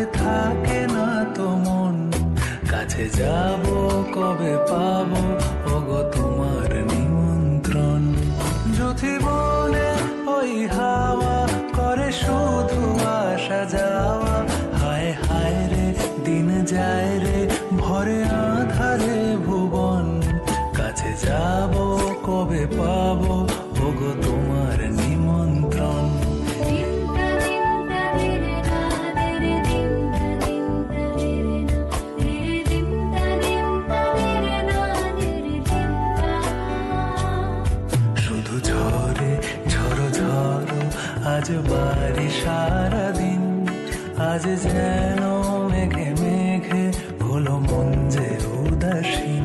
হায় থাকে না তো মন, কাছে যাব কবে পাবো ওগো তোমার নিমন্ত্রণ। যুথি বনে ওই হাওয়া করে শুধু আসা যাওয়া, হায় হায় রে দিন যায় রে ভরে আধারে ভুবন, কাছে যাব কবে পাবো ওগো তোমার নিমন্ত্রণ। শুধু ঝরে ঝড়ো ঝড়ো আজ বাড়ি সারাদিন, আজ যেন মেঘে মেঘে হলো মন যে উদাসীন।